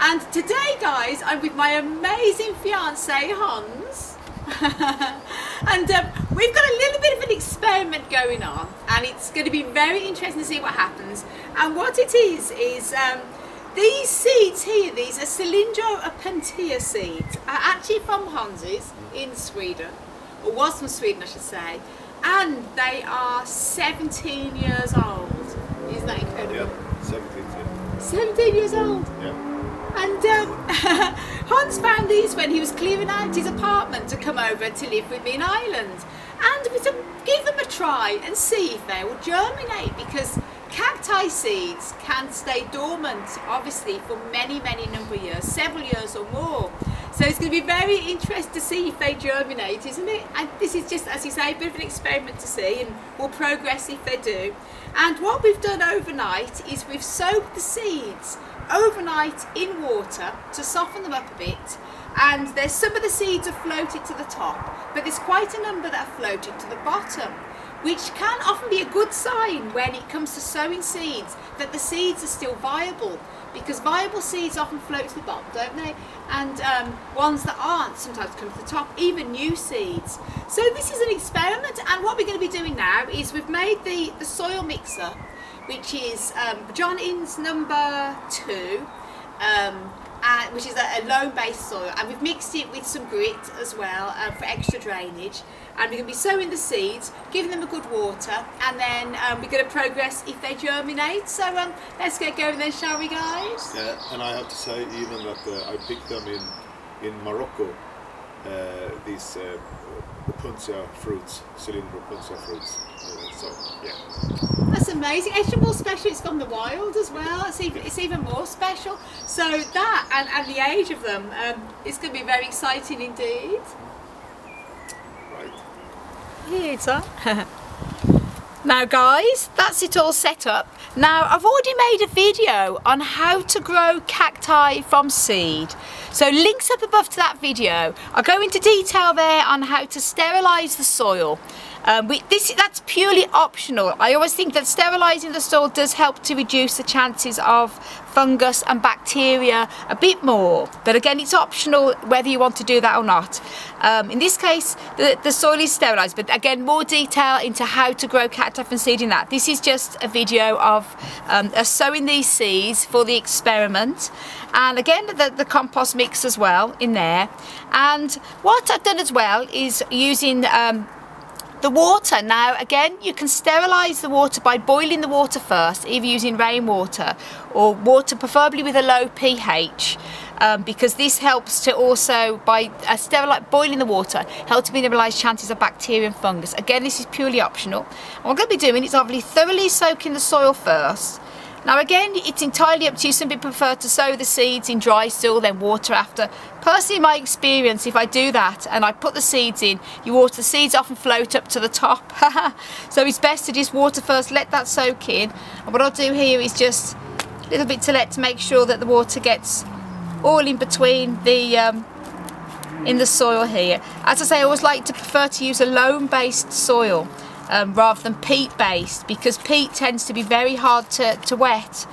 And today, guys, I'm with my amazing fiance Hans. And we've got a little bit of an experiment going on, and it's going to be very interesting to see what happens. And what it is these seeds here, these are Cylindropuntia seeds, are actually from Hans's in Sweden, or was from Sweden I should say, and they are 17 years old. Isn't that incredible? Yeah, 17. Yeah. 17 years old? Yeah. And Hans found these when he was clearing out his apartment to come over to live with me in Ireland. And we said, give them a try and see if they will germinate, because cacti seeds can stay dormant, obviously, for many number of years, several years or more. So it's going to be very interesting to see if they germinate, isn't it? And this is just, as you say, a bit of an experiment to see, and we'll progress if they do. And what we've done overnight is we've soaked the seeds overnight in water to soften them up a bit. And there's some of the seeds are floated to the top, but there's quite a number that are floated to the bottom, which can often be a good sign when it comes to sowing seeds that the seeds are still viable, because viable seeds often float to the bottom, don't they? And ones that aren't sometimes come to the top, even new seeds. So this is an experiment, and what we're going to be doing now is we've made the soil mixer, which is John Innes number 2, which is a loam-based soil, and we've mixed it with some grit as well for extra drainage. And we're going to be sowing the seeds, giving them a good water, and then we're going to progress if they germinate. So let's get going then, shall we, guys? Yeah, and I have to say even that I picked them in Morocco, these Puntia fruits, Cylindropuntia fruits. So yeah. That's amazing. Extra more special, it's from the wild as well. It's even more special. So that and the age of them, it's going to be very exciting indeed. Here it's on. Now guys, that's it all set up. Now I've already made a video on how to grow cacti from seed. So links up above to that video. I'll go into detail there on how to sterilise the soil. That's purely optional. I always think that sterilising the soil does help to reduce the chances of fungus and bacteria a bit more, but again it's optional whether you want to do that or not. In this case the soil is sterilised, but again more detail into how to grow cacti from seed in that. This is just a video of us sowing these seeds for the experiment, and again the compost mix as well in there. And what I've done as well is using the water. Now again, you can sterilise the water by boiling the water first, either using rainwater or water preferably with a low pH, because this helps to also, by boiling the water, help to minimise chances of bacteria and fungus. Again, this is purely optional. And what I'm going to be doing is obviously thoroughly soaking the soil first. Now again, it's entirely up to you. Some people prefer to sow the seeds in dry soil, then water after. Personally, in my experience, if I do that and I put the seeds in, you water the seeds off and float up to the top. So it's best to just water first, let that soak in. And what I'll do here is just a little bit to make sure that the water gets all in between the in the soil here. As I say, I always prefer to use a loam-based soil rather than peat-based, because peat tends to be very hard to wet,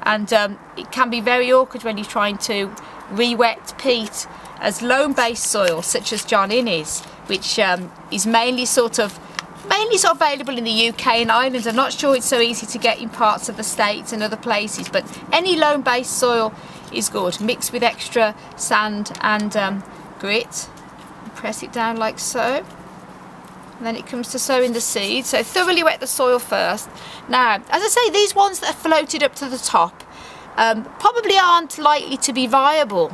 and it can be very awkward when you're trying to re-wet peat, as loam-based soil such as John Innes, which is mainly sort of available in the UK and Ireland. I'm not sure it's so easy to get in parts of the States and other places, but any loam-based soil is good, mixed with extra sand and grit. Press it down like so. And then it comes to sowing the seeds. So thoroughly wet the soil first. Now, as I say, these ones that are floated up to the top probably aren't likely to be viable.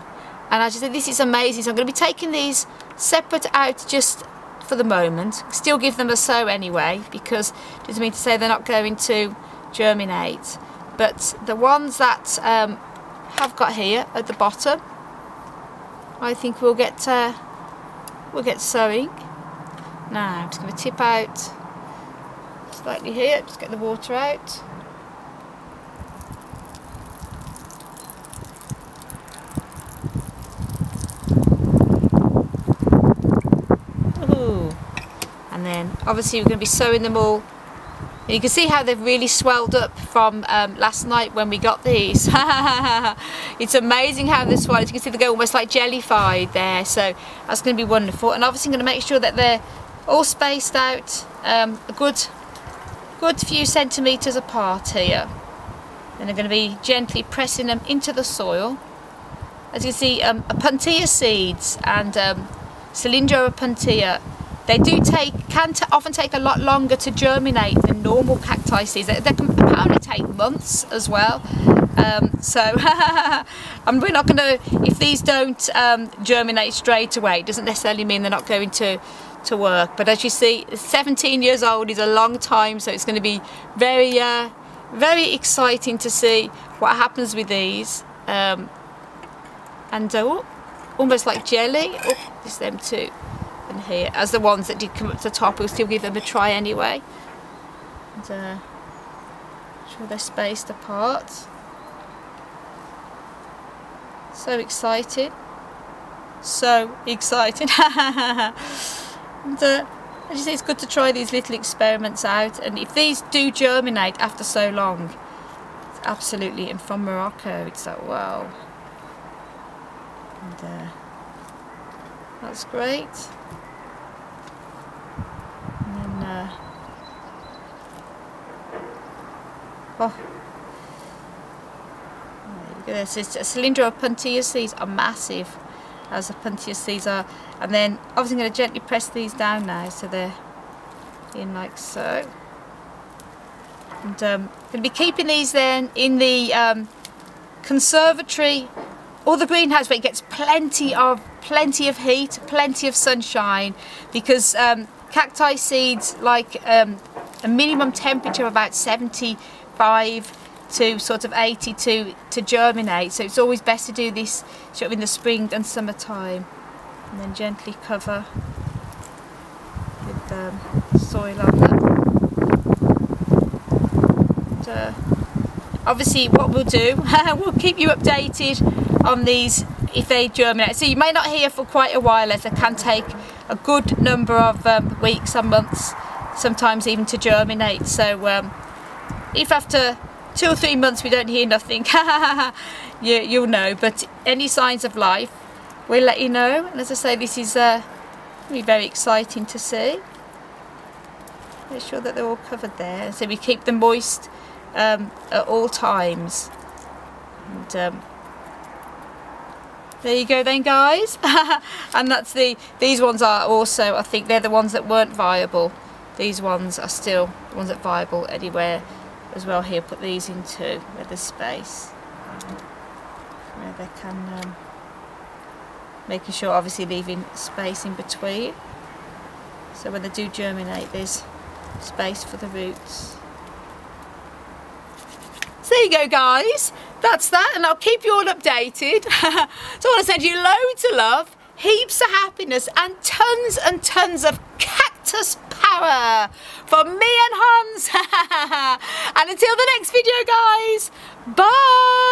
And as I said, this is amazing. So I'm going to be taking these separate out just for the moment. Still give them a sow anyway, because it doesn't mean to say they're not going to germinate. But the ones that have got here at the bottom, I think we'll get sowing. Now I'm just going to tip out slightly here, just get the water out. Ooh. And then obviously we're going to be sowing them all And you can see how they've really swelled up from last night when we got these. It's amazing how they're swelled. You can see they go almost like jellified there, so that's going to be wonderful. And obviously I'm going to make sure that they're all spaced out a good few centimetres apart here. And I'm going to be gently pressing them into the soil. As you can see, Opuntia seeds and Cylindropuntia, they do often take a lot longer to germinate than normal cacti seeds. They can apparently take months as well. So we're not going to, if these don't germinate straight away, it doesn't necessarily mean they're not going to work. But as you see, 17 years old is a long time, so it's going to be very very exciting to see what happens with these. Almost like jelly. Oh, there's them too. And here, as the ones that did come up to the top, we'll still give them a try anyway. And sure they're spaced apart. So exciting. So exciting. And as you see, it's good to try these little experiments out. And if these do germinate after so long, it's absolutely, and from Morocco, it's like, wow. And that's great. And then, oh, there you go. So Cylindropuntia seeds are massive, as the Puntia seeds are. And then obviously I'm going to gently press these down now, so they're in like so. And I'm going to be keeping these then in the conservatory or the greenhouse, where it gets plenty of heat, plenty of sunshine, because cacti seeds like a minimum temperature of about 75 to sort of 80 to germinate. So it's always best to do this sort of in the spring and summertime, and then gently cover with soil on them. And, obviously what we'll do, we'll keep you updated on these if they germinate. So you may not hear for quite a while, as it can take a good number of weeks and months, sometimes even to germinate. So if after 2 or 3 months we don't hear nothing, you'll know. But any signs of life, we'll let you know. And as I say, this is be very exciting to see. Make sure that they're all covered there, so we keep them moist at all times. And there you go then, guys. And that's these ones are also, I think they're the ones that weren't viable. These ones are still the ones that are viable anywhere as well. Here, put these into where there's space, where they can, making sure obviously leaving space in between, so when they do germinate there's space for the roots. So there you go, guys, that's that, and I'll keep you all updated. So I want to send you loads of love, heaps of happiness, and tons of cactus power from me and Hans. And until the next video, guys, bye.